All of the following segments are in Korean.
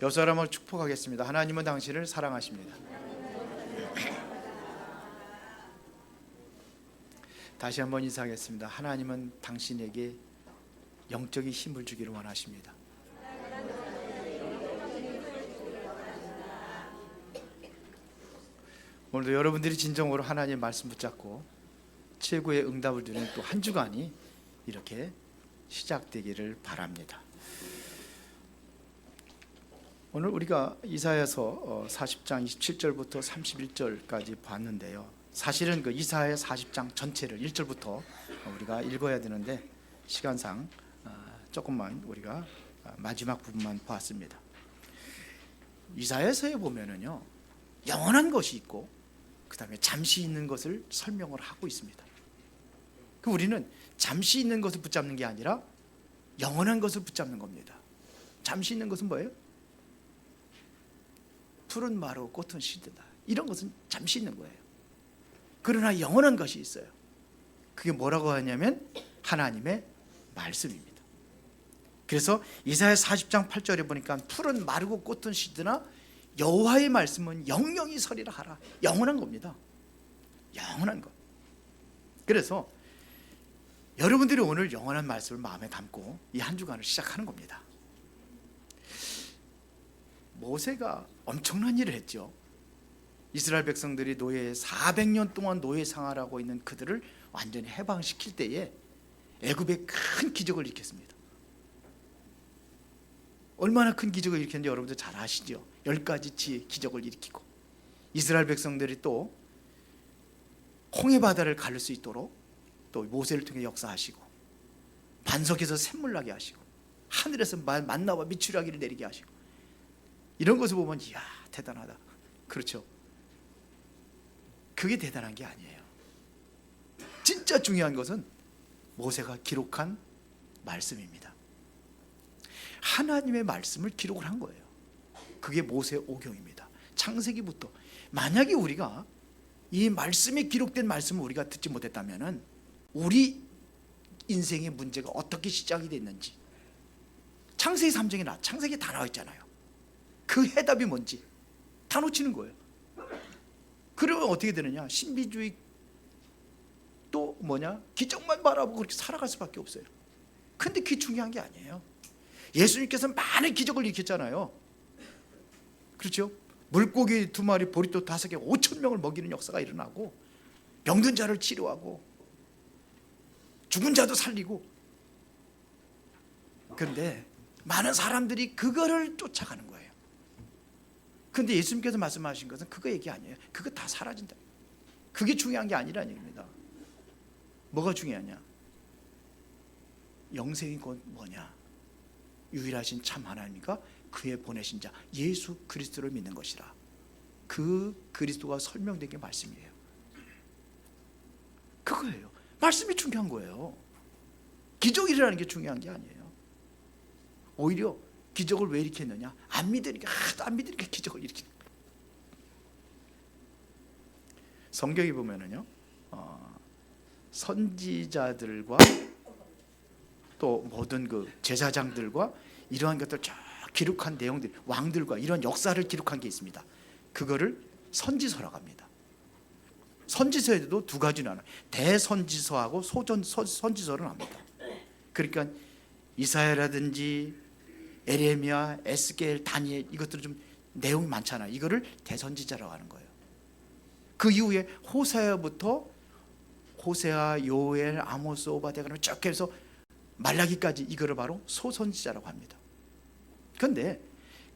옆 사람을 축복하겠습니다. 하나님은 당신을 사랑하십니다. 다시 한번 인사하겠습니다. 하나님은 당신에게 영적인 힘을 주기를 원하십니다. 오늘도 여러분들이 진정으로 하나님의 말씀 붙잡고 최고의 응답을 주는 또 한 주간이 이렇게 시작되기를 바랍니다. 오늘 우리가 이사야서 40장 27절부터 31절까지 봤는데요. 사실은 그 이사야 40장 전체를 1절부터 우리가 읽어야 되는데 시간상 조금만 우리가 마지막 부분만 봤습니다. 이사야서에 보면은요, 영원한 것이 있고 그 다음에 잠시 있는 것을 설명을 하고 있습니다. 그 우리는 잠시 있는 것을 붙잡는 게 아니라 영원한 것을 붙잡는 겁니다. 잠시 있는 것은 뭐예요? 푸른 마루 꽃은 시드다, 이런 것은 잠시 있는 거예요. 그러나 영원한 것이 있어요. 그게 뭐라고 하냐면 하나님의 말씀입니다. 그래서 이사야 40장 8절에 보니까 푸른 마르고 꽃은 시드나 여호와의 말씀은 영영이 서리라 하라. 영원한 겁니다. 영원한 것. 그래서 여러분들이 오늘 영원한 말씀을 마음에 담고 이 한 주간을 시작하는 겁니다. 모세가 엄청난 일을 했죠. 이스라엘 백성들이 노예 400년 동안 노예 생활하고 있는 그들을 완전히 해방시킬 때에 애굽에 큰 기적을 일으켰습니다. 얼마나 큰 기적을 일으켰는지 여러분들 잘 아시죠? 10가지 기적을 일으키고 이스라엘 백성들이 또 홍해 바다를 가를 수 있도록 또 모세를 통해 역사하시고 반석에서 샘물 나게 하시고 하늘에서 만나와 미추라기를 내리게 하시고, 이런 것을 보면 이야 대단하다. 그렇죠? 그게 대단한 게 아니에요. 진짜 중요한 것은 모세가 기록한 말씀입니다. 하나님의 말씀을 기록을 한 거예요. 그게 모세 오경입니다. 창세기부터. 만약에 우리가 이 말씀에 기록된 말씀을 우리가 듣지 못했다면 우리 인생의 문제가 어떻게 시작이 됐는지, 창세기 3장에 창세기 다 나와 있잖아요. 그 해답이 뭔지 다 놓치는 거예요. 그러면 어떻게 되느냐? 신비주의 또 기적만 바라보고 그렇게 살아갈 수밖에 없어요. 근데 그게 중요한 게 아니에요. 예수님께서 많은 기적을 일으켰잖아요. 그렇죠? 물고기 2마리, 보리토 5개, 5,000명을 먹이는 역사가 일어나고, 병든 자를 치료하고, 죽은 자도 살리고. 그런데 많은 사람들이 그거를 쫓아가는 거예요. 그런데 예수님께서 말씀하신 것은 그거 얘기 아니에요. 그거 다 사라진다. 그게 중요한 게 아니라는 얘기입니다. 뭐가 중요하냐? 영생이 곧 뭐냐? 유일하신 참 하나님과 그의 보내신 자 예수 그리스도를 믿는 것이라. 그 그리스도가 설명된 게 말씀이에요. 그거예요. 말씀이 중요한 거예요. 기적이라는 게 중요한 게 아니에요. 오히려 기적을 왜 일으켰느냐? 안 믿으니까, 하도 안 믿으니까 기적을 일으키는 거예요. 성경에 보면은요, 선지자들과 또 모든 그 제사장들과 이러한 것들 쫙 기록한 내용들, 왕들과 이런 역사를 기록한 게 있습니다. 그거를 선지서라고 합니다. 선지서에도 2가지 나눠요. 대선지서하고 선지서를 합니다. 그러니까 이사야라든지 에레미야, 에스겔, 다니엘, 이것들은 좀 내용이 많잖아요. 이거를 대선지자라고 하는 거예요. 그 이후에 호세아부터 호세아, 요엘, 아모스, 오바댜 그러면 쭉 해서 말라기까지 이거를 바로 소선지자라고 합니다. 그런데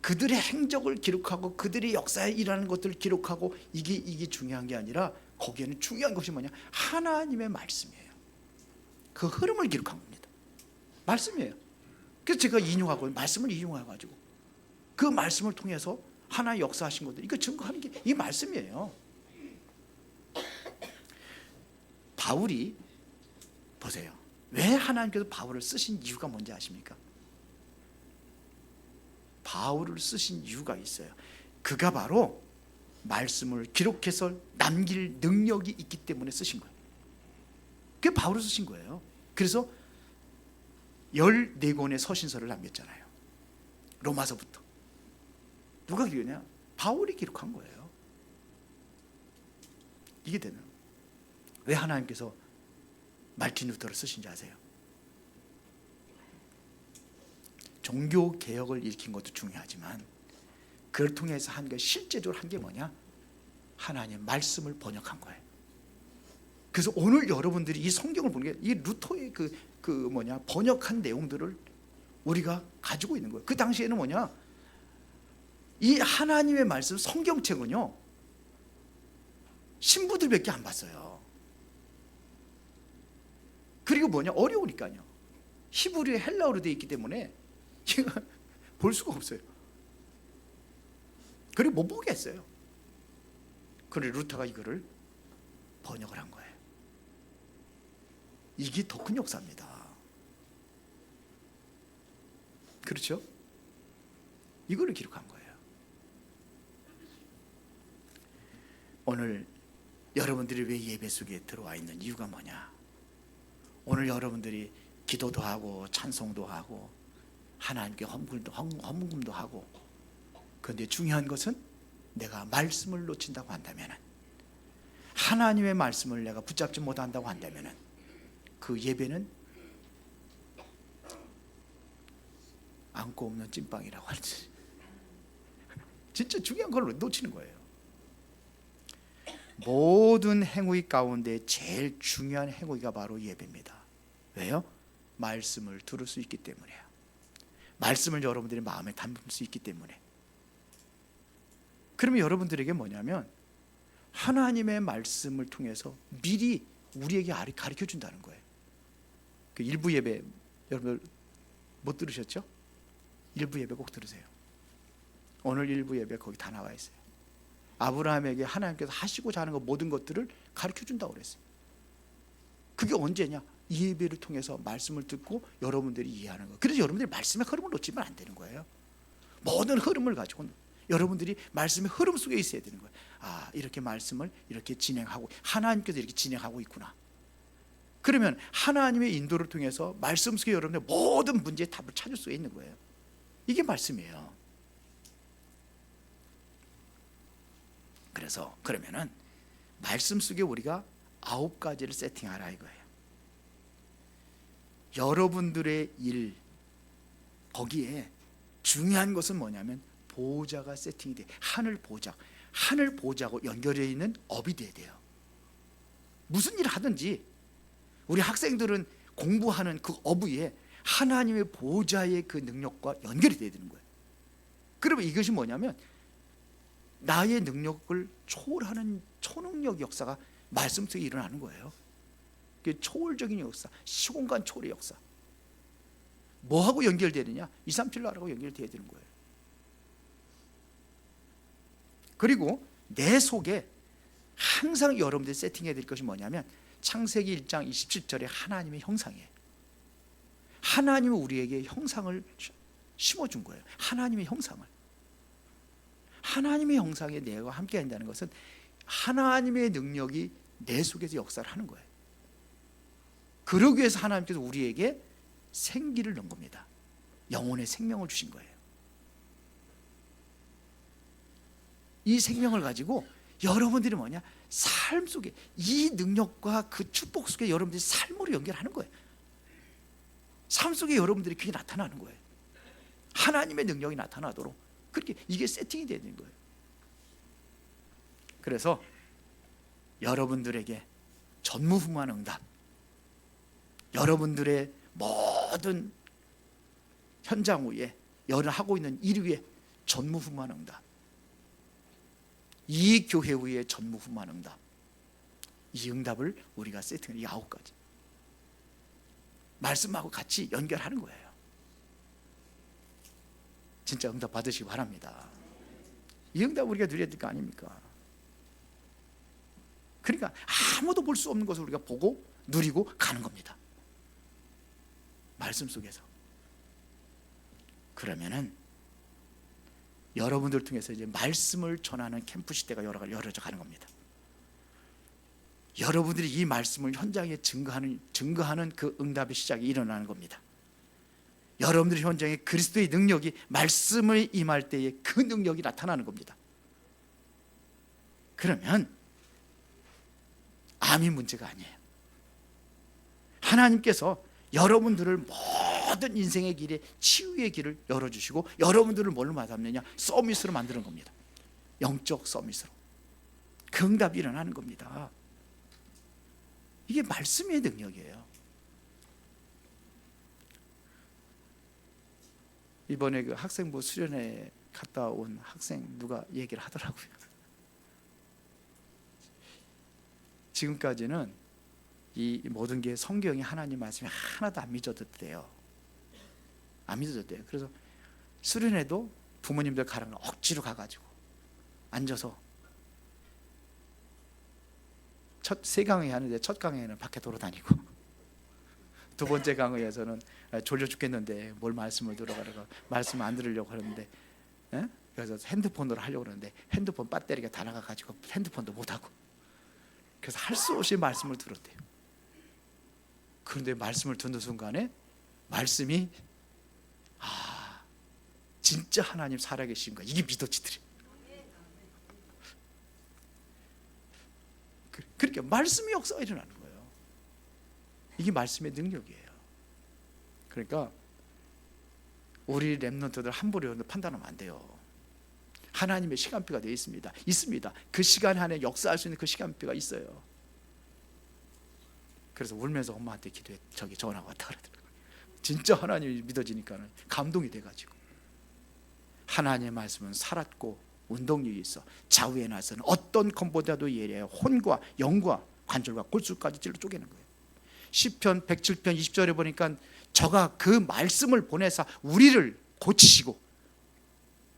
그들의 행적을 기록하고 그들의 역사에 일하는 것들을 기록하고 이게 중요한 게 아니라 거기에는 중요한 것이 뭐냐? 하나님의 말씀이에요. 그 흐름을 기록한 겁니다. 말씀이에요. 그래서 제가 인용하고 말씀을 인용해가지고 그 말씀을 통해서 하나의 역사하신 것들 이거 증거하는 게 이 말씀이에요. 바울이 보세요. 왜 하나님께서 바울을 쓰신 이유가 뭔지 아십니까? 바울을 쓰신 이유가 있어요. 그가 바로 말씀을 기록해서 남길 능력이 있기 때문에 쓰신 거예요. 그게 바울을 쓰신 거예요. 그래서 14권의 서신서를 남겼잖아요. 로마서부터. 누가 기록했냐? 바울이 기록한 거예요. 이게 되는. 왜 하나님께서 말틴 루터를 쓰신지 아세요? 종교 개혁을 일으킨 것도 중요하지만 그걸 통해서 한 게 실제적으로 한 게 뭐냐? 하나님 말씀을 번역한 거예요. 그래서 오늘 여러분들이 이 성경을 보는 게 이 루터의 번역한 내용들을 우리가 가지고 있는 거예요. 그 당시에는 뭐냐? 이 하나님의 말씀 성경책은요 신부들밖에 안 봤어요. 그리고 뭐냐? 어려우니까요. 히브리어 헬라어로 되어 있기 때문에 제가 볼 수가 없어요. 그리고 못 보게 했어요. 그래서 루터가 이거를 번역을 한 거예요. 이게 더 큰 역사입니다. 그렇죠? 이거를 기록한 거예요. 오늘 여러분들이 왜 예배 속에 들어와 있는 이유가 뭐냐? 오늘 여러분들이 기도도 하고 찬송도 하고 하나님께 헌금도 하고, 그런데 중요한 것은 내가 말씀을 놓친다고 한다면, 하나님의 말씀을 내가 붙잡지 못한다고 한다면 그 예배는 안고 없는 찐빵이라고 할지. 진짜 중요한 걸 놓치는 거예요. 모든 행위 가운데 제일 중요한 행위가 바로 예배입니다. 왜요? 말씀을 들을 수 있기 때문이에요. 말씀을 여러분들이 마음에 담을 수 있기 때문에. 그러면 여러분들에게 뭐냐면 하나님의 말씀을 통해서 미리 우리에게 가르쳐 준다는 거예요. 그 일부 예배 여러분 못 들으셨죠? 일부 예배 꼭 들으세요. 오늘 일부 예배 거기 다 나와 있어요. 아브라함에게 하나님께서 하시고자 하는 모든 것들을 가르쳐 준다고 그랬어요. 그게 언제냐? 이 예배를 통해서 말씀을 듣고 여러분들이 이해하는 거예요. 그래서 여러분들이 말씀의 흐름을 놓치면 안 되는 거예요. 모든 흐름을 가지고 여러분들이 말씀의 흐름 속에 있어야 되는 거예요. 아, 이렇게 말씀을 이렇게 진행하고 하나님께서 이렇게 진행하고 있구나. 그러면 하나님의 인도를 통해서 말씀 속에 여러분의 모든 문제의 답을 찾을 수 있는 거예요. 이게 말씀이에요. 그래서 그러면은 말씀 속에 우리가 9가지를 세팅하라 이거예요. 여러분들의 일, 거기에 중요한 것은 뭐냐면 보좌가 세팅이 돼. 하늘 보좌하고 연결되어 있는 업이 돼야 돼요. 무슨 일을 하든지 우리 학생들은 공부하는 그 업 위에 하나님의 보좌의 그 능력과 연결이 돼야 되는 거예요. 그러면 이것이 뭐냐면 나의 능력을 초월하는 초능력 역사가 말씀 속에 일어나는 거예요. 그게 초월적인 역사, 시공간 초월의 역사. 뭐하고 연결되느냐? 237나라고 연결돼야 되는 거예요. 그리고 내 속에 항상 여러분들이 세팅해야 될 것이 뭐냐면 창세기 1장 27절에 하나님의 형상이에요. 하나님은 우리에게 형상을 심어준 거예요. 하나님의 형상을. 하나님의 형상에 내가 함께 한다는 것은 하나님의 능력이 내 속에서 역사를 하는 거예요. 그러기 위해서 하나님께서 우리에게 생기를 넣은 겁니다. 영혼의 생명을 주신 거예요. 이 생명을 가지고 여러분들이 뭐냐? 삶 속에 이 능력과 그 축복 속에 여러분들이 삶으로 연결하는 거예요. 삶 속에 여러분들이 그게 나타나는 거예요. 하나님의 능력이 나타나도록 그렇게 이게 세팅이 되어 있는 거예요. 그래서 여러분들에게 전무후무한 응답, 여러분들의 모든 현장 위에 하고 있는 일 위에 전무후무한 응답, 이 교회 위에 전무후무한 응답, 이 응답을 우리가 세팅한 이 9가지 말씀하고 같이 연결하는 거예요. 진짜 응답 받으시기 바랍니다. 이 응답 우리가 누려야 될 거 아닙니까? 그러니까 아무도 볼 수 없는 것을 우리가 보고 누리고 가는 겁니다. 말씀 속에서. 그러면은 여러분들 통해서 이제 말씀을 전하는 캠프 시대가 열어져 가는 겁니다. 여러분들이 이 말씀을 현장에 증거하는 그 응답의 시작이 일어나는 겁니다. 여러분들 현장에 그리스도의 능력이 말씀을 임할 때에 그 능력이 나타나는 겁니다. 그러면 암이 문제가 아니에요. 하나님께서 여러분들을 모든 인생의 길에 치유의 길을 열어주시고 여러분들을 뭘로 맞았느냐? 서밋으로 만드는 겁니다. 영적 서밋으로. 그 응답이 일어나는 겁니다. 이게 말씀의 능력이에요. 이번에 그 학생부 수련회 갔다 온 학생 누가 얘기를 하더라고요. 지금까지는 이 모든 게 성경이 하나님 말씀이 하나도 안 믿어졌대요. 안 믿어졌대요. 그래서 수련회도 부모님들 가라면 억지로 가가지고 앉아서 세 강의 하는데 첫 강의는 밖에 돌아다니고 두 번째 강의에서는 졸려 죽겠는데 뭘 말씀을 들어가라고 말씀 안 들으려고 하는데 그래서 핸드폰으로 하려고 하는데 핸드폰 배터리가 다 나가가지고 핸드폰도 못하고 그래서 할 수 없이 말씀을 들었대요. 그런데 말씀을 듣는 순간에 말씀이 진짜 하나님 살아계신가 이게 믿어지더래요. 그러니까 말씀의 역사가 일어나는 거예요. 이게 말씀의 능력이에요. 그러니까 우리 렘넌트들 함부로 판단하면 안 돼요. 하나님의 시간표가 되어 있습니다. 그 시간 안에 역사할 수 있는 그 시간표가 있어요. 그래서 울면서 엄마한테 기도해 전화가 왔다 그러더라고요. 진짜 하나님이 믿어지니까 감동이 돼가지고 하나님의 말씀은 살았고 운동력이 있어 좌우에 나서는 어떤 검보다도 예리해요. 혼과 영과 관절과 골수까지 찔러 쪼개는 거예요. 시편 107편 20절에 보니까 저가 그 말씀을 보내사 우리를 고치시고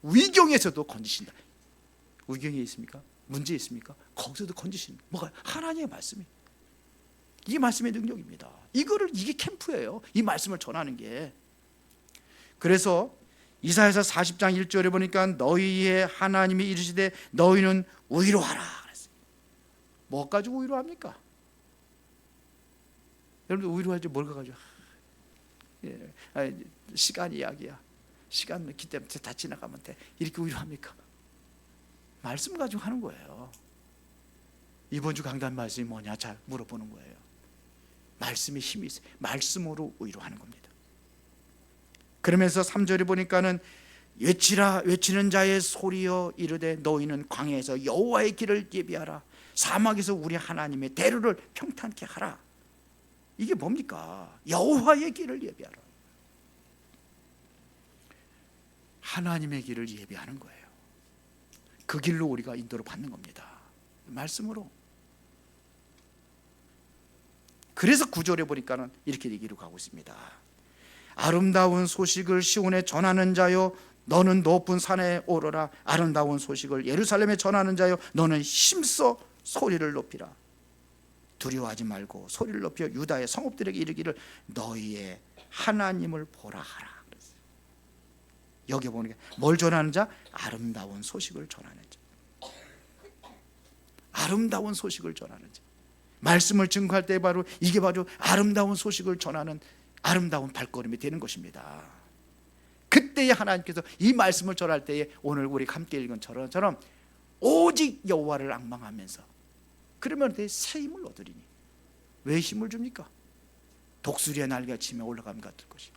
위경에서도 건지신다. 위경이 있습니까? 문제 있습니까? 거기서도 건지신다. 뭐가? 하나님의 말씀이. 이게 말씀의 능력입니다. 이게 캠프예요. 이 말씀을 전하는 게. 그래서 이사야서 40장 1절에 보니까 너희의 하나님이 이르시되 너희는 위로하라 그랬어요. 뭐 가지고 위로합니까? 여러분들 위로하지 뭘 가지고? 시간 이야기야. 시간 기때 다 지나가면 돼. 이렇게 위로합니까? 말씀 가지고 하는 거예요. 이번 주 강단 말씀이 뭐냐? 잘 물어보는 거예요. 말씀에 힘이 있어요. 말씀으로 위로하는 겁니다. 그러면서 3절에 보니까는 외치는 자의 소리여 이르되 너희는 광야에서 여호와의 길을 예비하라. 사막에서 우리 하나님의 대로를 평탄케 하라. 이게 뭡니까? 여호와의 길을 예비하라. 하나님의 길을 예비하는 거예요. 그 길로 우리가 인도를 받는 겁니다. 말씀으로. 그래서 9절에 보니까는 이렇게 얘기로 가고 있습니다. 아름다운 소식을 시온에 전하는 자여 너는 높은 산에 오르라. 아름다운 소식을 예루살렘에 전하는 자여 너는 힘써 소리를 높이라. 두려워하지 말고 소리를 높여 유다의 성읍들에게 이르기를 너희의 하나님을 보라 하라. 그랬어요. 여기 보니까 뭘 전하는 자? 아름다운 소식을 전하는 자. 아름다운 소식을 전하는 자. 말씀을 증거할 때 바로 이게 바로 아름다운 소식을 전하는 아름다운 발걸음이 되는 것입니다. 그때에 하나님께서 이 말씀을 전할 때에 오늘 우리 함께 읽은 처럼 오직 여호와를 앙망하면서 그러면 새 힘을 얻으리니. 왜 힘을 줍니까? 독수리의 날개가 치며 올라가면 같을 것이요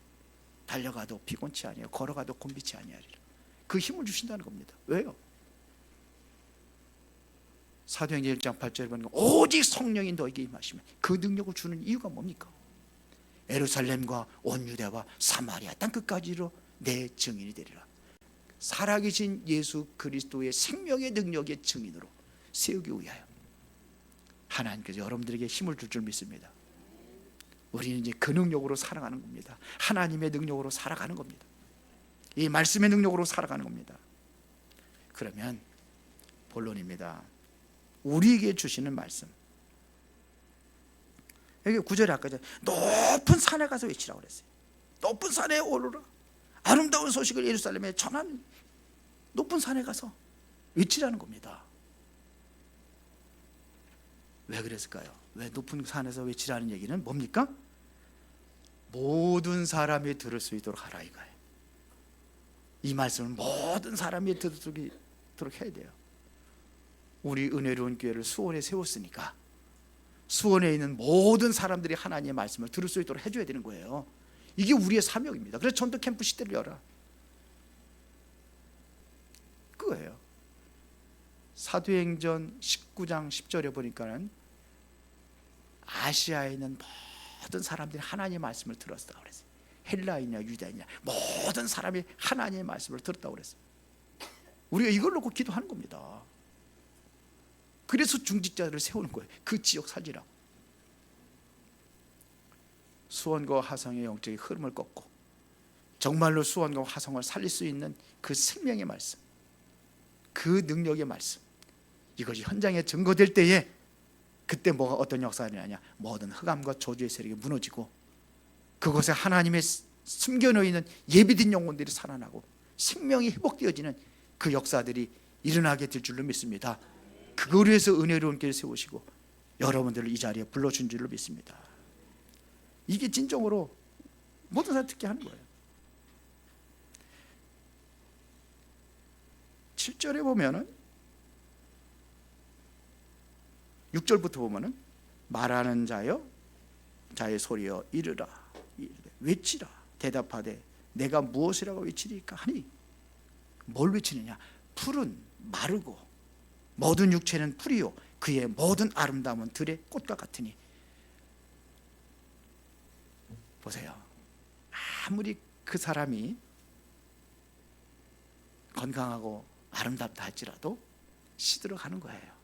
달려가도 피곤치 아니하여 걸어가도 곤비치 아니하리라. 그 힘을 주신다는 겁니다. 왜요? 사도행전 1장 8절에 보니까 오직 성령이 너에게 임하시면 그 능력을 주는 이유가 뭡니까? 예루살렘과 온 유대와 사마리아 땅끝까지로 내 증인이 되리라. 살아계신 예수 그리스도의 생명의 능력의 증인으로 세우기 위하여 하나님께서 여러분들에게 힘을 줄 믿습니다. 우리는 이제 그 능력으로 살아가는 겁니다. 하나님의 능력으로 살아가는 겁니다. 이 말씀의 능력으로 살아가는 겁니다. 그러면 본론입니다. 우리에게 주시는 말씀. 여기 9절에 아까 높은 산에 가서 외치라고 그랬어요. 높은 산에 오르라. 아름다운 소식을 예루살렘에 전하는 높은 산에 가서 외치라는 겁니다. 왜 그랬을까요? 왜 높은 산에서 외치라는 얘기는 뭡니까? 모든 사람이 들을 수 있도록 하라 이거예요. 이 말씀을 모든 사람이 들을 수 있도록 해야 돼요. 우리 은혜로운 교회를 수원에 세웠으니까 수원에 있는 모든 사람들이 하나님의 말씀을 들을 수 있도록 해줘야 되는 거예요. 이게 우리의 사명입니다. 그래서 전도 캠프 시대를 열어. 그거예요. 사도행전 19장 10절에 보니까는 아시아에 있는 모든 사람들이 하나님의 말씀을 들었다고 그랬어요. 헬라인이냐 유대인이냐 모든 사람이 하나님의 말씀을 들었다고 그랬어요. 우리가 이걸 놓고 기도하는 겁니다. 그래서 중직자들을 세우는 거예요. 그 지역 살리라고. 수원과 화성의 영적인 흐름을 꺾고 정말로 수원과 화성을 살릴 수 있는 그 생명의 말씀, 그 능력의 말씀, 이것이 현장에 증거될 때에 그때 뭐가 어떤 역사가 일어나냐, 모든 흑암과 저주의 세력이 무너지고 그곳에 하나님의 숨겨놓여 있는 예비된 영혼들이 살아나고 생명이 회복되어지는 그 역사들이 일어나게 될 줄로 믿습니다. 그걸 위해서 은혜로운 교회를 세우시고 여러분들을 이 자리에 불러준 줄로 믿습니다. 이게 진정으로 모든 사람 듣게 하는 거예요. 7절에 보면은 6절부터 보면은 말하는 자의 소리여 이르라 외치라 대답하되 내가 무엇이라고 외치리까 하니 뭘 외치느냐? 풀은 마르고 모든 육체는 풀이요 그의 모든 아름다움은 들의 꽃과 같으니. 보세요. 아무리 그 사람이 건강하고 아름답다 할지라도 시들어가는 거예요.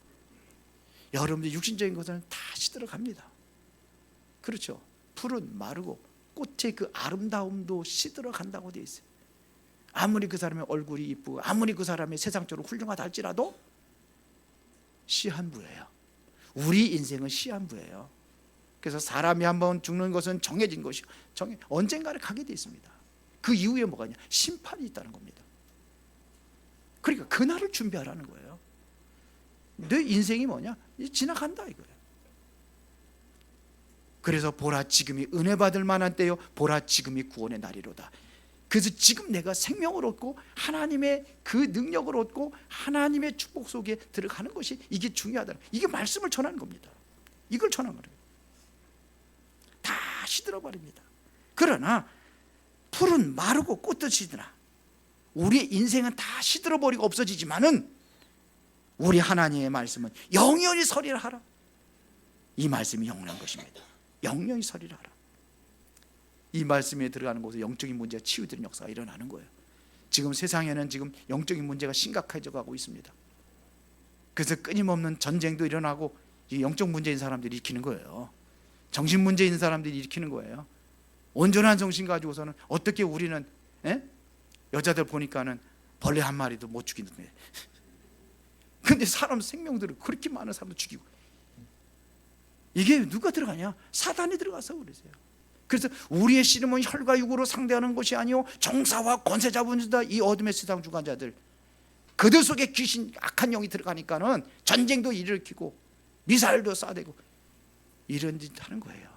여러분들 육신적인 것은 다 시들어갑니다. 그렇죠. 풀은 마르고 꽃의 그 아름다움도 시들어간다고 되어 있어요. 아무리 그 사람의 얼굴이 이쁘고 아무리 그 사람이 세상적으로 훌륭하다 할지라도 시한부예요. 우리 인생은 시한부예요. 그래서 사람이 한번 죽는 것은 정해진 것이요 언젠가를 가게 되어 있습니다. 그 이후에 뭐가 있냐? 심판이 있다는 겁니다. 그러니까 그날을 준비하라는 거예요. 내 인생이 뭐냐? 지나간다 이거예요. 그래서 보라 지금이 은혜 받을 만한 때요 보라 지금이 구원의 날이로다. 그래서 지금 내가 생명을 얻고 하나님의 그 능력을 얻고 하나님의 축복 속에 들어가는 것이 이게 중요하다. 이게 말씀을 전하는 겁니다. 이걸 전하는 거예요. 다 시들어버립니다. 그러나 풀은 마르고 꽃도 시드나 우리의 인생은 다 시들어버리고 없어지지만은 우리 하나님의 말씀은 영원히 서리라 하라. 이 말씀이 영원한 것입니다. 영원히 서리라 하라. 이 말씀에 들어가는 곳에 영적인 문제가 치유되는 역사가 일어나는 거예요. 지금 세상에는 지금 영적인 문제가 심각해져 가고 있습니다. 그래서 끊임없는 전쟁도 일어나고 이 영적 문제인 사람들이 일으키는 거예요. 정신 문제 있는 사람들이 일으키는 거예요. 온전한 정신 가지고서는 어떻게 우리는 여자들 보니까는 벌레 한 마리도 못 죽이는데 근데 사람 생명들을 그렇게 많은 사람도 죽이고 이게 누가 들어가냐? 사단이 들어가서 그러세요. 그래서 우리의 씨름은 혈과 육으로 상대하는 것이 아니요 정사와 권세 잡은 자다. 이 어둠의 세상 주관자들 그들 속에 귀신 악한 영이 들어가니까는 전쟁도 일으키고 미사일도 쏴대고 이런 짓 하는 거예요.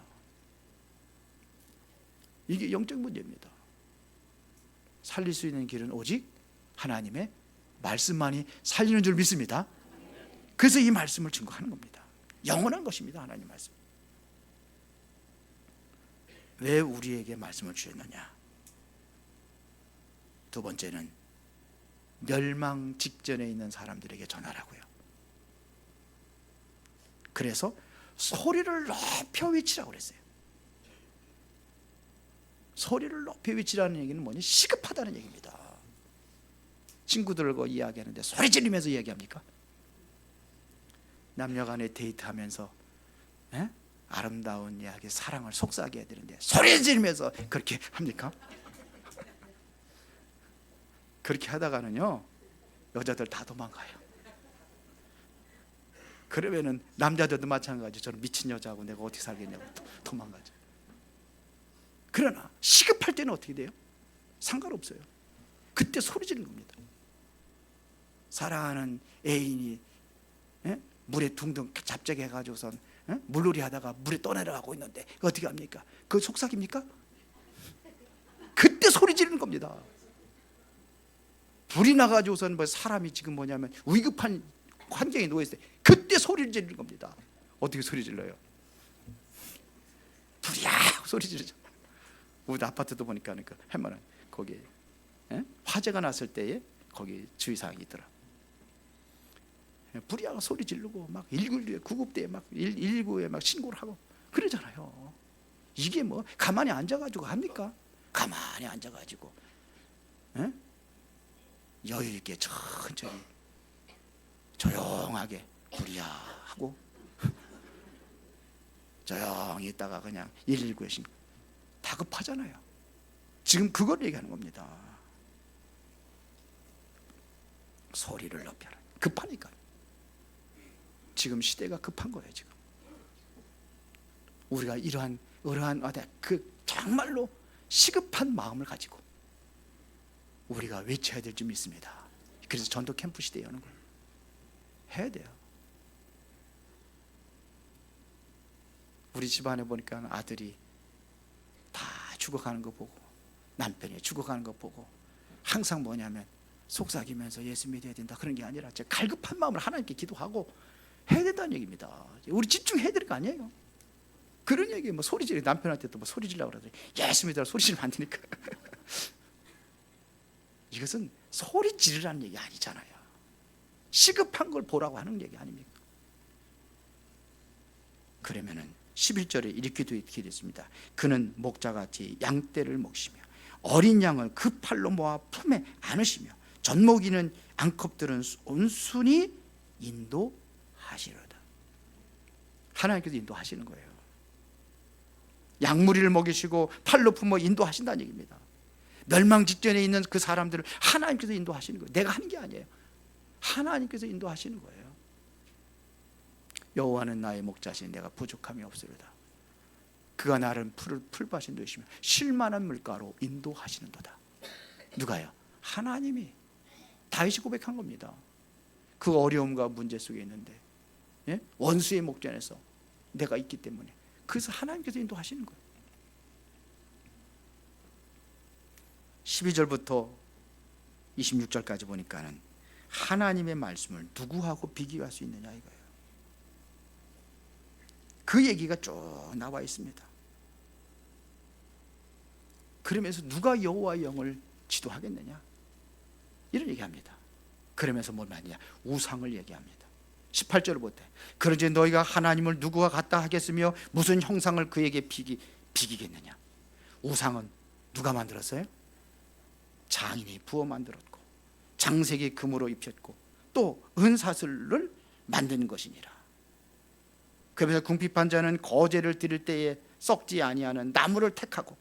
이게 영적 문제입니다. 살릴 수 있는 길은 오직 하나님의 말씀만이 살리는 줄 믿습니다. 그래서 이 말씀을 증거하는 겁니다. 영원한 것입니다. 하나님 말씀. 왜 우리에게 말씀을 주셨느냐? 두 번째는 멸망 직전에 있는 사람들에게 전하라고요. 그래서 소리를 높여 외치라고 그랬어요. 소리를 높여 외치라는 얘기는 뭐냐? 시급하다는 얘기입니다. 친구들과 이야기하는데 소리 지르면서 이야기합니까? 남녀간에 데이트하면서 아름다운 이야기, 사랑을 속삭여야 되는데 소리 지르면서 그렇게 합니까? 그렇게 하다가는요 여자들 다 도망가요. 그러면은 남자들도 마찬가지. 저는 미친 여자하고 내가 어떻게 살겠냐고 도망가죠. 그러나 시급할 때는 어떻게 돼요? 상관없어요. 그때 소리 지르는 겁니다. 사랑하는 애인이 물에 둥둥 잡작해 가지고선 물놀이 하다가 물에 떠내려가고 있는데 어떻게 합니까? 그거 속삭입니까? 그때 소리 지르는 겁니다. 불이 나가지고선 뭐 사람이 지금 뭐냐면 위급한 환경에 놓여있을 때 그때 소리를 지르는 겁니다. 어떻게 소리 질러요? 불이야 소리 지르죠. 우리 아파트도 보니까 그 해마는 거기에 화재가 났을 때에 거기 주의사항이 있더라. 불이야 소리 지르고 막 119에 구급대에 막 119에 막 신고를 하고 그러잖아요. 이게 뭐 가만히 앉아가지고 합니까? 가만히 앉아가지고 여유 있게 천천히 조용하게 불이야 하고 조용히 있다가 그냥 119에 신고. 다급하잖아요. 지금 그걸 얘기하는 겁니다. 소리를 높여라. 급하니까. 지금 시대가 급한 거예요. 지금 우리가 이러한 그 정말로 시급한 마음을 가지고 우리가 외쳐야 될 줄 믿습니다. 그래서 전도 캠프 시대에 여는 거예요. 해야 돼요. 우리 집안에 보니까 아들이 다 죽어가는 거 보고 남편이 죽어가는 거 보고 항상 뭐냐면 속삭이면서 예수 믿어야 된다 그런 게 아니라 제가 갈급한 마음을 하나님께 기도하고 해야 된다는 얘기입니다. 우리 집중해야 될 거 아니에요. 그런 얘기 뭐 소리 지르 남편한테 또 뭐 소리 지르려고 그러더니 예수 믿어라 소리 지르면 안 되니까. 이것은 소리 지르라는 얘기 아니잖아요. 시급한 걸 보라고 하는 얘기 아닙니까? 그러면은 11절에 이렇게 되어 있습니다. 그는 목자같이 양떼를 먹시며 어린 양을 그 팔로 모아 품에 안으시며 젖먹이는 암컷들은 온순히 인도하시려다. 하나님께서 인도하시는 거예요. 양무리를 먹이시고 팔로 품어 인도하신다는 얘기입니다. 멸망 직전에 있는 그 사람들을 하나님께서 인도하시는 거예요. 내가 하는 게 아니에요. 하나님께서 인도하시는 거예요. 여호와는 나의 목자시니 내가 부족함이 없으리로다. 그가 나를 풀밭에 누이시며 쉴만한 물가로 인도하시는도다. 누가요? 하나님이. 다윗이 고백한 겁니다. 그 어려움과 문제 속에 있는데 원수의 목전에서 내가 있기 때문에 그래서 하나님께서 인도하시는 거예요. 12절부터 26절까지 보니까는 하나님의 말씀을 누구하고 비교할 수 있느냐 이거예요. 그 얘기가 쭉 나와 있습니다. 그러면서 누가 여호와의 영을 지도하겠느냐 이런 얘기합니다. 그러면서 뭘 말이냐 우상을 얘기합니다. 18절을 보때 그런지 너희가 하나님을 누구와 같다 하겠으며 무슨 형상을 그에게 비기겠느냐. 우상은 누가 만들었어요? 장인이 부어 만들었고 장색이 금으로 입혔고 또 은사슬을 만드는 것이니라. 그래서 궁핍한 자는 거제를 드릴 때에 썩지 아니하는 나무를 택하고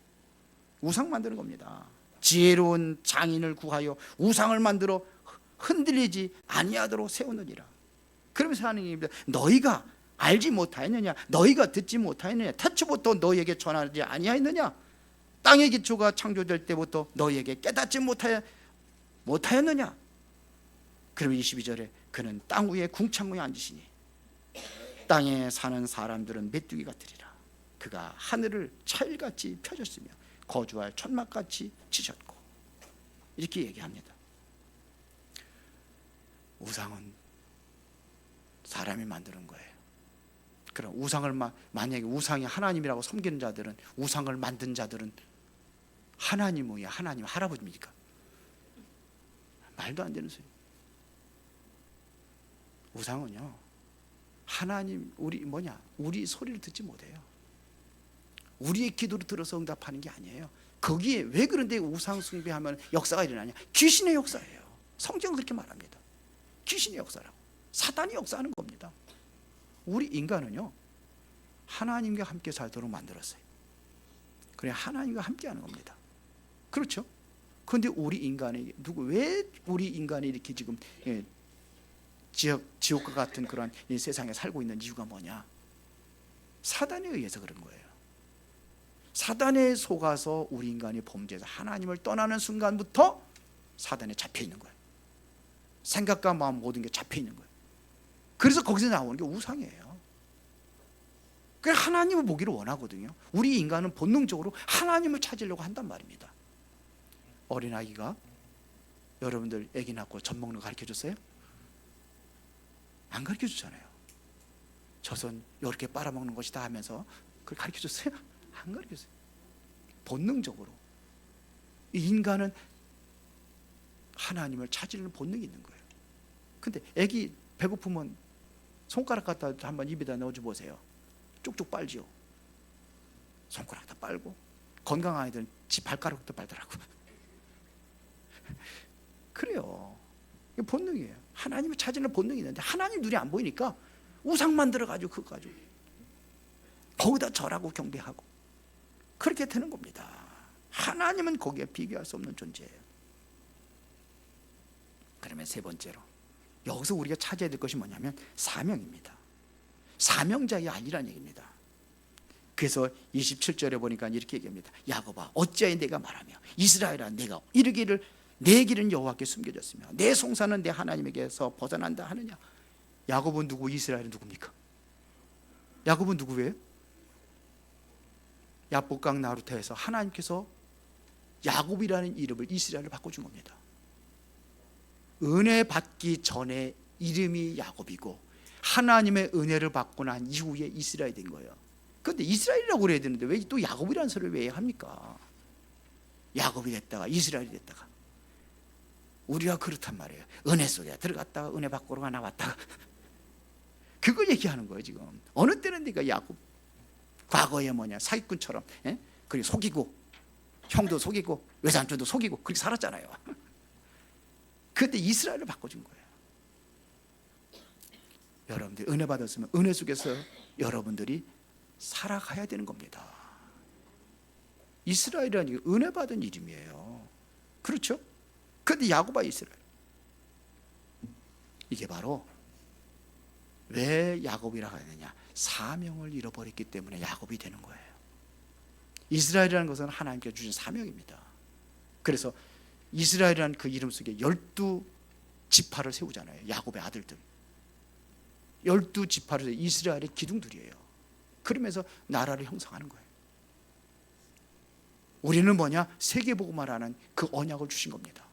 우상 만드는 겁니다. 지혜로운 장인을 구하여 우상을 만들어 흔들리지 아니하도록 세우느니라. 그러면서 하나님입니다. 너희가 알지 못하였느냐? 너희가 듣지 못하였느냐? 태초부터 너희에게 전하지 아니하였느냐? 땅의 기초가 창조될 때부터 너희에게 깨닫지 못하였느냐? 그러면 22절에 그는 땅 위에 궁창에 앉으시니 땅에 사는 사람들은 메뚜기 같으리라. 그가 하늘을 차일같이 펴졌으며 거주할 천막같이 치셨고 이렇게 얘기합니다. 우상은 사람이 만드는 거예요. 그럼 우상을 만약에 우상이 하나님이라고 섬기는 자들은 우상을 만든 자들은 하나님이야 하나님 할아버지입니까? 말도 안 되는 소리. 우상은요 하나님 우리 소리를 듣지 못해요. 우리의 기도를 들어서 응답하는 게 아니에요. 거기에 왜 그런데 우상 숭배하면 역사가 일어나냐? 귀신의 역사예요. 성경은 그렇게 말합니다. 귀신의 역사라고. 사단이 역사하는 겁니다. 우리 인간은요 하나님과 함께 살도록 만들었어요. 그래 하나님과 함께 하는 겁니다. 그렇죠? 그런데 우리 인간이 왜 우리 인간이 이렇게 지금 지옥과 같은 그런 이 세상에 살고 있는 이유가 뭐냐? 사단에 의해서 그런 거예요. 사단에 속아서 우리 인간이 범죄해서 하나님을 떠나는 순간부터 사단에 잡혀 있는 거예요. 생각과 마음 모든 게 잡혀 있는 거예요. 그래서 거기서 나오는 게 우상이에요. 그래서 하나님을 보기를 원하거든요. 우리 인간은 본능적으로 하나님을 찾으려고 한단 말입니다. 어린아이가 여러분들 애기 낳고 젖 먹는 거 가르쳐줬어요? 안 가르쳐주잖아요. 젖은 이렇게 빨아먹는 것이다 하면서 그걸 가르쳐줬어요? 안 가르쳐줬어요. 본능적으로 이 인간은 하나님을 찾으려는 본능이 있는 거예요. 근데 애기 배고프면 손가락 갖다 한번 입에다 넣어줘 보세요. 쪽쪽 빨지요. 손가락 다 빨고. 건강한 아이들은 지 발가락도 빨더라고. 그래요. 이게 본능이에요. 하나님을 찾으는 본능이 있는데 하나님 눈이 안 보이니까 우상 만들어가지고 그거 가지고 거기다 절하고 경배하고 그렇게 되는 겁니다. 하나님은 거기에 비교할 수 없는 존재예요. 그러면 세 번째로 여기서 우리가 찾아야 될 것이 뭐냐면 사명입니다. 사명자의 아니라는 얘기입니다. 그래서 27절에 보니까 이렇게 얘기합니다. 야곱아 어찌하여 내가 말하며 이스라엘아 내가 이르기를 내 길은 여호와께 숨겨졌으며 내 송사는 내 하나님에게서 벗어난다 하느냐. 야곱은 누구, 이스라엘은 누굽니까? 야곱은 누구예요? 야복강 나루터에서 하나님께서 야곱이라는 이름을 이스라엘로 바꿔준 겁니다. 은혜 받기 전에 이름이 야곱이고 하나님의 은혜를 받고 난 이후에 이스라엘이 된 거예요. 그런데 이스라엘이라고 그래야 되는데 왜 또 야곱이라는 소리를 왜 합니까? 야곱이 됐다가 이스라엘이 됐다가. 우리가 그렇단 말이에요. 은혜 속에 들어갔다가 은혜 밖으로 나왔다가 그거 얘기하는 거예요 지금. 어느 때는 네가 야곱 과거에 뭐냐 사기꾼처럼 그리고 속이고 형도 속이고 외삼촌도 속이고 그렇게 살았잖아요. 그때 이스라엘을 바꿔준 거예요. 여러분들이 은혜 받았으면 은혜 속에서 여러분들이 살아가야 되는 겁니다. 이스라엘이라는 게 은혜 받은 이름이에요. 그렇죠? 그런데 야곱아 이스라엘. 이게 바로 왜 야곱이라고 하느냐, 사명을 잃어버렸기 때문에 야곱이 되는 거예요. 이스라엘이라는 것은 하나님께 주신 사명입니다. 그래서 이스라엘이라는 그 이름 속에 12지파를 세우잖아요. 야곱의 아들들 12지파를 이스라엘의 기둥들이에요. 그러면서 나라를 형성하는 거예요. 우리는 뭐냐? 세계복음을 하는 그 언약을 주신 겁니다.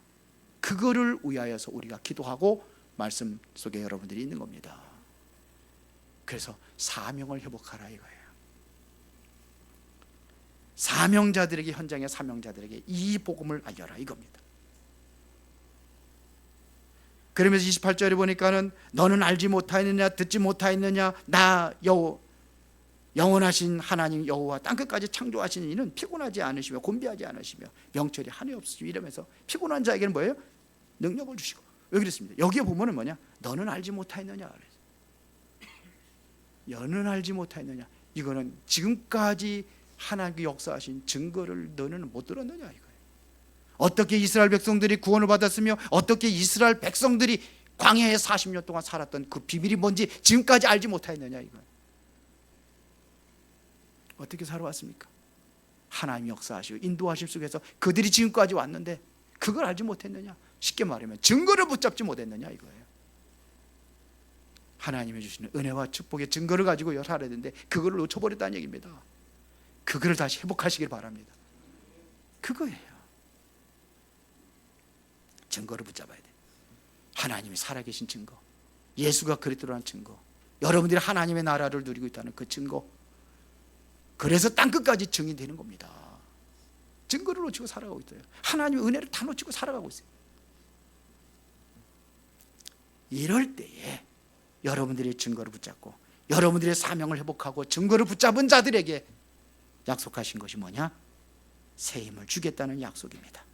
그거를 위하여서 우리가 기도하고 말씀 속에 여러분들이 있는 겁니다. 그래서 사명을 회복하라 이거예요. 사명자들에게, 현장의 사명자들에게 이 복음을 알려라 이겁니다. 그러면서 28절에 보니까는 너는 알지 못하였느냐 듣지 못하였느냐 나 영원하신 하나님 여호와 땅끝까지 창조하신 이는 피곤하지 않으시며 곤비하지 않으시며 명철이 한이 없으시고 이러면서 피곤한 자에게는 뭐예요? 능력을 주시고. 왜 그랬습니다? 여기에 보면은 뭐냐? 너는 알지 못하였느냐 그래서. 너는 알지 못하였느냐, 이거는 지금까지 하나님께 역사하신 증거를 너는 못 들었느냐 이거예요. 어떻게 이스라엘 백성들이 구원을 받았으며 어떻게 이스라엘 백성들이 광야에 40년 동안 살았던 그 비밀이 뭔지 지금까지 알지 못하였느냐 이거예요. 어떻게 살아왔습니까? 하나님이 역사하시고 인도하심 속에서 그들이 지금까지 왔는데 그걸 알지 못했느냐, 쉽게 말하면 증거를 붙잡지 못했느냐 이거예요. 하나님이 주시는 은혜와 축복의 증거를 가지고 살아야 되는데 그걸 놓쳐버렸다는 얘기입니다. 그거를 다시 회복하시길 바랍니다. 그거예요. 증거를 붙잡아야 돼. 하나님이 살아계신 증거, 예수가 그리스도라는 증거, 여러분들이 하나님의 나라를 누리고 있다는 그 증거. 그래서 땅끝까지 증인되는 겁니다. 증거를 놓치고 살아가고 있어요. 하나님의 은혜를 다 놓치고 살아가고 있어요. 이럴 때에 여러분들이 증거를 붙잡고 여러분들의 사명을 회복하고 증거를 붙잡은 자들에게 약속하신 것이 뭐냐? 새 힘을 주겠다는 약속입니다.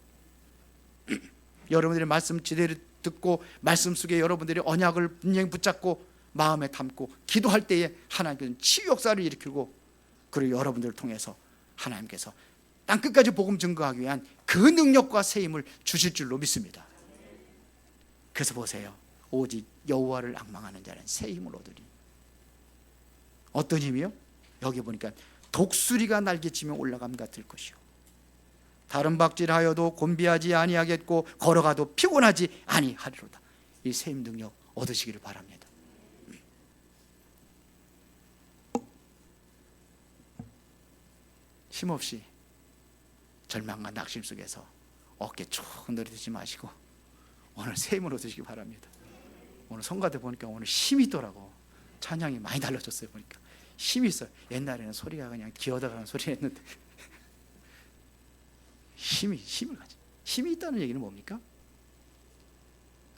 여러분들의 말씀 제대로 듣고 말씀 속에 여러분들이 언약을 분명히 붙잡고 마음에 담고 기도할 때에 하나님께서는 치유 역사를 일으키고, 그리고 여러분들을 통해서 하나님께서 땅끝까지 복음 증거하기 위한 그 능력과 새 힘을 주실 줄로 믿습니다. 그래서 보세요. 오직 여호와를 앙망하는 자는 새 힘을 얻으리. 어떤 힘이요? 여기 보니까 독수리가 날개치며 올라감 같을 것이요 다른 박질하여도 곤비하지 아니하겠고 걸어가도 피곤하지 아니하리로다. 이 새 힘 능력 얻으시기를 바랍니다. 힘없이 절망과 낙심 속에서 어깨 쭉 내리지 마시고 오늘 새 힘을 얻으시기 바랍니다. 오늘 성가대 보니까 오늘 힘이 있더라고. 찬양이 많이 달라졌어요. 보니까 힘이 있어요. 옛날에는 소리가 그냥 기어다가는 소리였는데 힘을 가지. 힘이 있다는 얘기는 뭡니까?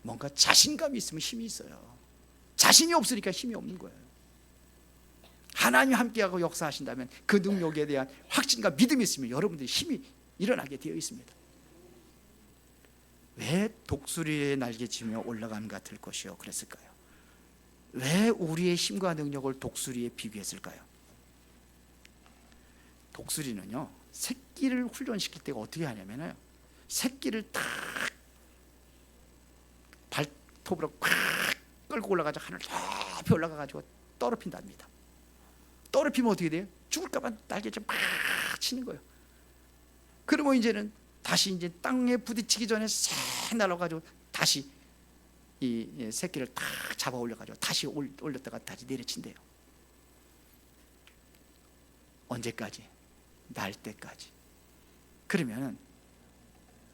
뭔가 자신감이 있으면 힘이 있어요. 자신이 없으니까 힘이 없는 거예요. 하나님 함께하고 역사하신다면 그 능력에 대한 확신과 믿음이 있으면 여러분들이 힘이 일어나게 되어 있습니다. 왜 독수리의 날개치며 올라감 같을 것이요 그랬을까요? 왜 우리의 힘과 능력을 독수리에 비교했을까요? 독수리는요, 새끼를 훈련시킬 때가 어떻게 하냐면요, 새끼를 탁 발톱으로 콱 끌고 올라가서 하늘 높이 올라가가지고 떨어핀답니다. 떨어피면 어떻게 돼요? 죽을까봐 날개 좀 팍 치는 거예요. 그러면 이제는 다시 이제 땅에 부딪히기 전에 싹 날아가지고 다시 이 새끼를 탁 잡아 올려가지고 다시 올렸다가 다시 내려친대요. 언제까지? 날 때까지. 그러면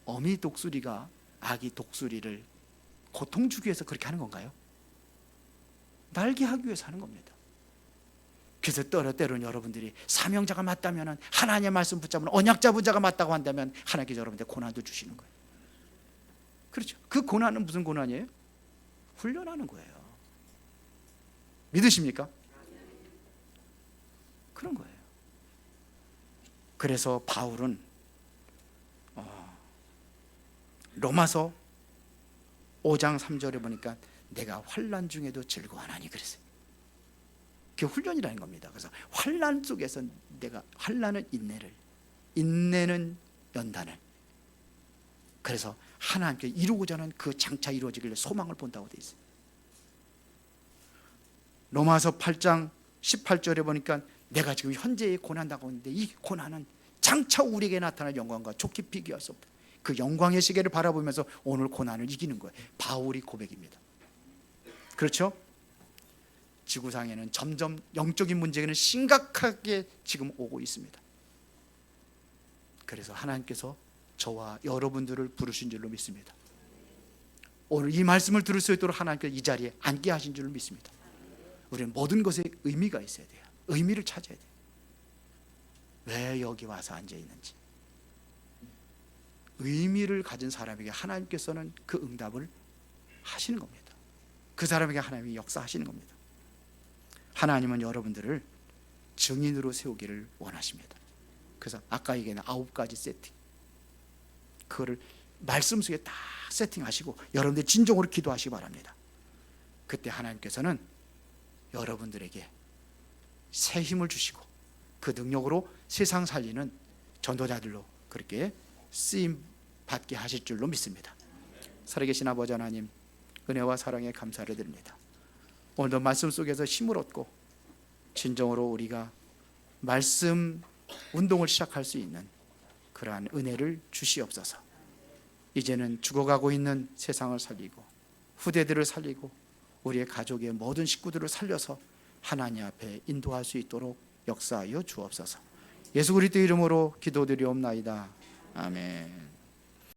어미 독수리가 아기 독수리를 고통 주기 위해서 그렇게 하는 건가요? 날게 하기 위해서 하는 겁니다. 그래서 때로는 여러분들이 사명자가 맞다면, 하나님의 말씀 붙잡은 언약자 부자가 맞다고 한다면 하나님께서 여러분들 고난도 주시는 거예요. 그렇죠? 그 고난은 무슨 고난이에요? 훈련하는 거예요. 믿으십니까? 그런 거예요. 그래서 바울은 로마서 5장 3절에 보니까 내가 환난 중에도 즐거워하나니 그랬어요. 그게 훈련이라는 겁니다. 그래서 환난 속에서 내가, 환난은 인내를, 인내는 연단을, 그래서 하나님께 이루고자 하는 그 장차 이루어지길래 소망을 본다고 되어 있어요. 로마서 8장 18절에 보니까 내가 지금 현재의 고난 당하고 있는데 이 고난은 장차 우리에게 나타날 영광과 좋게 비교할 수 없다. 그 영광의 시계를 바라보면서 오늘 고난을 이기는 거예요. 바울이 고백입니다. 그렇죠? 지구상에는 점점 영적인 문제는 심각하게 지금 오고 있습니다. 그래서 하나님께서 저와 여러분들을 부르신 줄로 믿습니다. 오늘 이 말씀을 들을 수 있도록 하나님께서 이 자리에 앉게 하신 줄로 믿습니다. 우리는 모든 것에 의미가 있어야 돼요. 의미를 찾아야 돼요. 왜 여기 와서 앉아 있는지. 의미를 가진 사람에게 하나님께서는 그 응답을 하시는 겁니다. 그 사람에게 하나님이 역사하시는 겁니다. 하나님은 여러분들을 증인으로 세우기를 원하십니다. 그래서 아까 얘기한 9가지 세팅, 그거를 말씀 속에 딱 세팅하시고 여러분들 진정으로 기도하시기 바랍니다. 그때 하나님께서는 여러분들에게 새 힘을 주시고 그 능력으로 세상 살리는 전도자들로 그렇게 쓰임 받게 하실 줄로 믿습니다. 살아계신 아버지 하나님, 은혜와 사랑에 감사를 드립니다. 오늘도 말씀 속에서 힘을 얻고 진정으로 우리가 말씀 운동을 시작할 수 있는 그러한 은혜를 주시옵소서. 이제는 죽어가고 있는 세상을 살리고 후대들을 살리고 우리의 가족의 모든 식구들을 살려서 하나님 앞에 인도할 수 있도록 역사하여 주옵소서. 예수 그리스도 이름으로 기도드리옵나이다. 아멘.